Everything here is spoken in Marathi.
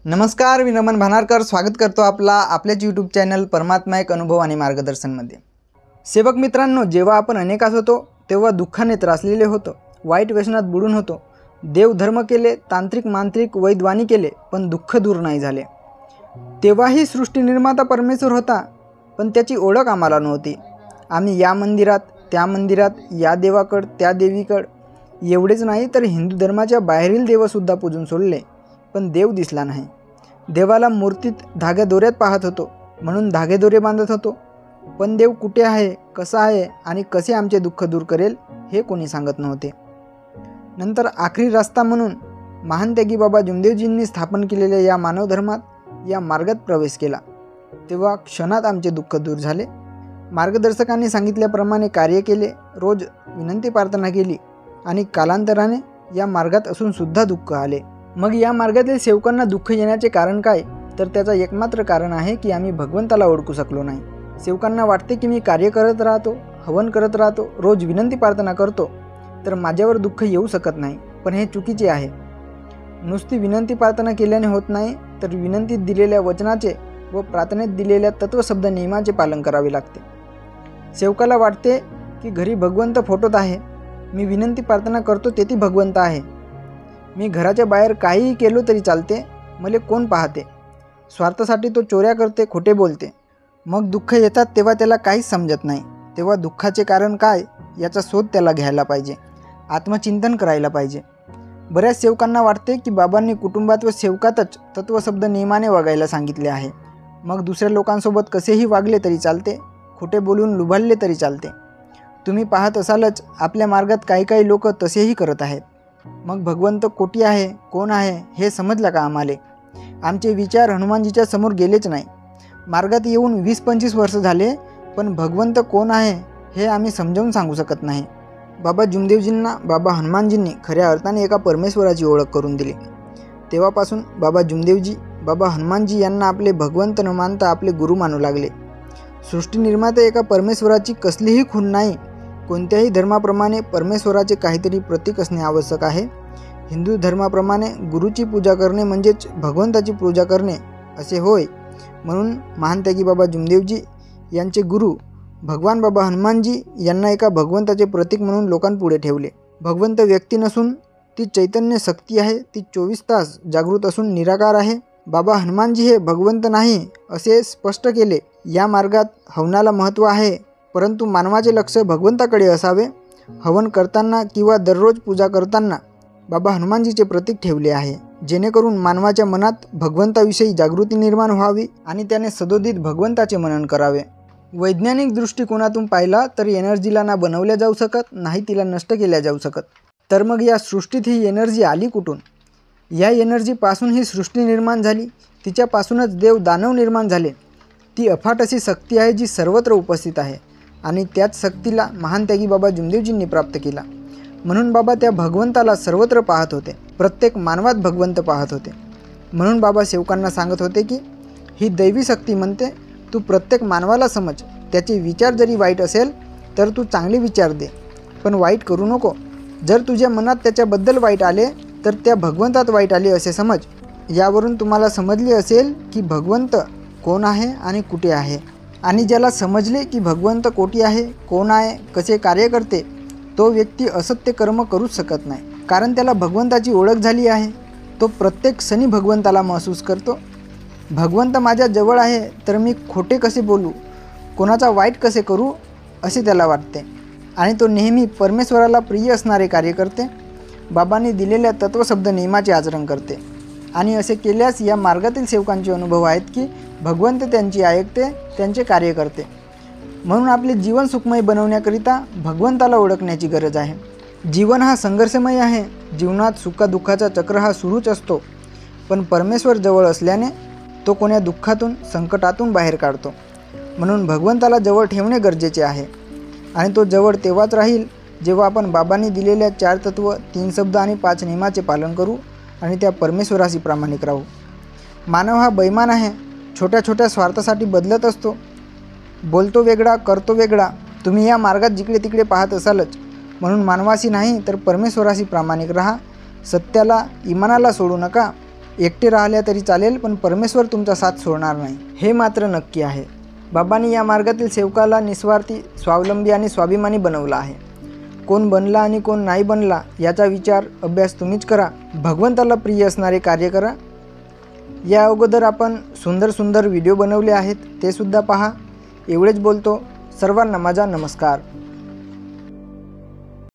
नमस्कार, मी नमन भानारकर स्वागत करतो आपल्याच यूट्यूब चॅनल परमात्मा एक अनुभव आणि मार्गदर्शनमध्ये। सेवक मित्रांनो, जेव्हा आपण अनेकास होतो तेव्हा दुःखाने त्रासलेले होतो, वाईट व्यसनात बुडून होतो, देव धर्म केले, तांत्रिक मांत्रिक वैद्यवाणी केले, पण दुःख दूर नाही झाले। तेव्हाही सृष्टी निर्माता परमेश्वर होता, पण त्याची ओळख आम्हाला नव्हती। आम्ही या मंदिरात त्या मंदिरात, या देवाकड त्या देवीकड, एवढेच नाही तर हिंदू धर्माच्या बाहेरील देवसुद्धा पूजून सोडले, पण देव दिसला नाही। देवाला मूर्तीत धाग्यादोऱ्यात पाहत होतो, म्हणून धागेदोरे बांधत होतो, पण देव कुठे आहे, कसा आहे आणि कसे आमचे दुःख दूर करेल हे कोणी सांगत नव्हते। नंतर आखरी रस्ता म्हणून महान त्यागी बाबा जुमदेवजींनी स्थापन केलेल्या या मानव धर्मात, या मार्गात प्रवेश केला, तेव्हा क्षणात आमचे दुःख दूर झाले। मार्गदर्शकांनी सांगितल्याप्रमाणे कार्य केले, रोज विनंती प्रार्थना केली आणि कालांतराने या मार्गात असून सुद्धा दुःख आले। मग या मार्गातील सेवकांना दुःख येण्याचे कारण काय? तर त्याचा एकमात्र कारण आहे की आम्ही भगवंताला ओळखू शकलो नाही। सेवकांना वाटते की मी कार्य करत राहतो, हवन करत राहतो, रोज विनंती प्रार्थना करतो, तर माझ्यावर दुःख येऊ शकत नाही, पण हे चुकीचे आहे। नुसती विनंती प्रार्थना केल्याने होत नाही, तर विनंतीत दिलेल्या वचनाचे व प्रार्थनेत दिलेल्या तत्वशब्द नियमाचे पालन करावे लागते। सेवकाला वाटते की घरी भगवंत फोटोत आहे, मी विनंती प्रार्थना करतो तेथे भगवंत आहे, मी घराच्या बाहेर काहीही केलो तरी चालते, मले कोण पाहते। स्वार्थासाठी तो चोऱ्या करते, खोटे बोलते। मग दुःख येतात तेव्हा त्याला काहीच समजत नाही। तेव्हा दुःखाचे कारण काय याचा शोध त्याला घ्यायला पाहिजे, आत्मचिंतन करायला पाहिजे। बऱ्याच सेवकांना वाटते की बाबांनी कुटुंबात व सेवकातच तत्वशब्द नियमाने वागायला सांगितले आहे, मग दुसऱ्या लोकांसोबत कसेही वागले तरी चालते, खोटे बोलून लुभाडले तरी चालते। तुम्ही पाहत असालच आपल्या मार्गात काही लोक तसेही करत आहेत। मग भगवंत कोठी आहे, कोण आहे हे समजलं का आम्हाला? आमचे विचार हनुमानजीच्या समोर गेलेच नाही। मार्गात येऊन 20-25 वर्ष झाले, पण भगवंत कोण आहे हे आम्ही समजावून सांगू शकत नाही। बाबा जुमदेवजींना बाबा हनुमानजींनी खऱ्या अर्थाने एका परमेश्वराची ओळख करून दिली। तेव्हापासून बाबा जुमदेवजी बाबा हनुमानजी यांना आपले भगवंत न मानता आपले गुरु मानू लागले। सृष्टी निर्माता एका परमेश्वराची कसलीही खूण नाही। कोणत्याही धर्माप्रमाणे परमेश्वराचे काहीतरी प्रतीक असणे आवश्यक आहे। हिंदू धर्माप्रमाणे गुरुची पूजा करणे म्हणजेच भगवंताची पूजा करणे असे होय। म्हणून महान त्यागी बाबा जुमदेवजी यांचे गुरु भगवान बाबा हनुमानजी यांना एका भगवंताचे प्रतीक म्हणून लोकांपुढे ठेवले। भगवंत व्यक्ती नसून ती चैतन्य शक्ती आहे, ती 24 तास जागृत असून निराकार आहे। बाबा हनुमानजी हे भगवंत नाही असे स्पष्ट केले। या मार्गात हवनाला महत्त्व आहे, परंतु मानवाचे लक्ष भगवंताकडे असावे। हवन करताना किंवा दररोज पूजा करताना बाबा हनुमानजीचे प्रतीक ठेवले आहे, जेणेकरून मानवाच्या मनात भगवंताविषयी जागृती निर्माण व्हावी आणि त्याने सदोदित भगवंताचे मनन करावे। वैज्ञानिक दृष्टिकोनातून पाहिला तर एनर्जीला ना बनवल्या जाऊ शकत, नाही तिला नष्ट केल्या जाऊ शकत। तर मग या सृष्टीत ही एनर्जी आली कुठून? या एनर्जीपासून ही सृष्टी निर्माण झाली, तिच्यापासूनच देव दानव निर्माण झाले। ती अफाट अशी शक्ती आहे जी सर्वत्र उपस्थित आहे आणि त्याच शक्तीला महान त्यागी बाबा जुमदेवजींनी प्राप्त केला। म्हणून बाबा त्या भगवंताला सर्वत्र पाहत होते, प्रत्येक मानवात भगवंत पाहत होते। म्हणून बाबा सेवकांना सांगत होते की ही दैवी शक्ती म्हणते, तू प्रत्येक मानवाला समज, त्याचे विचार जरी वाईट असेल तर तू चांगले विचार दे, पण वाईट करू नको। जर तुझ्या मनात त्याच्याबद्दल वाईट आले तर त्या भगवंतात वाईट आले असे समज। यावरून तुम्हाला समजले असेल की भगवंत कोण आहे आणि कुठे आहे। आणि ज्याला समजले की भगवंत कोठी आहे, कोण आहे, कसे कार्य करते, तो व्यक्ती असत्य कर्म करूच शकत नाही, कारण त्याला भगवंताची ओळख झाली आहे। तो प्रत्येक क्षणी भगवंताला महसूस करतो। भगवंत माझ्या जवळ आहे तर मी खोटे कसे बोलू, कोणाचा वाईट कसे करू असे त्याला वाटते आणि तो नेहमी परमेश्वराला प्रिय असणारे कार्य करते, बाबांनी दिलेल्या तत्वशब्द नियमाचे आचरण करते। आणि असे केल्यास या मार्गातील सेवकांचे अनुभव आहेत की भगवंत त्यांची ऐकते, त्यांचे कार्य करते। म्हणून आपले जीवन सुखमय बनवण्याकरिता भगवंताला ओळखण्याची गरज आहे। जीवन हा संघर्षमय आहे, जीवनात सुखादुःखाचा चक्र हा सुरूच असतो, पण परमेश्वर जवळ असल्याने तो कोण्या दुःखातून संकटातून बाहेर काढतो। म्हणून भगवंताला जवळ ठेवणे गरजेचे आहे आणि तो जवळ तेव्हाच राहील जेव्हा आपण बाबांनी दिलेल्या 4 तत्व, 3 शब्द आणि 5 नियमाचे पालन करू आणि त्या परमेश्वराशी प्रामाणिक राहू। मानव हा बैमान आहे, छोट्या छोट्या स्वार्थासाठी बदलत असतो, बोलतो वेगळा, करतो वेगळा। तुम्ही या मार्गात जिकडे तिकडे पाहत असालच, म्हणून मानवाशी नाही तर परमेश्वराशी प्रामाणिक राहा। सत्याला, इमानाला सोडू नका। एकटे राहिल्या तरी चालेल, पण परमेश्वर तुमचा साथ सोडणार नाही, हे मात्र नक्की आहे. बाबांनी या मार्गातील सेवकाला निस्वार्थी, स्वावलंबी आणि स्वाभिमानी बनवलं आहे. कोण बनला आणि कोण नाही बनला याचा विचार अभ्यास तुम्हीच करा. भगवंताला प्रिय असणारे कार्य करा. या अगोदर आपण सुंदर व्हिडिओ बनवले आहेत, ते सुद्धा पहा. एवढेच बोलतो. सर्वांना माझा नमस्कार.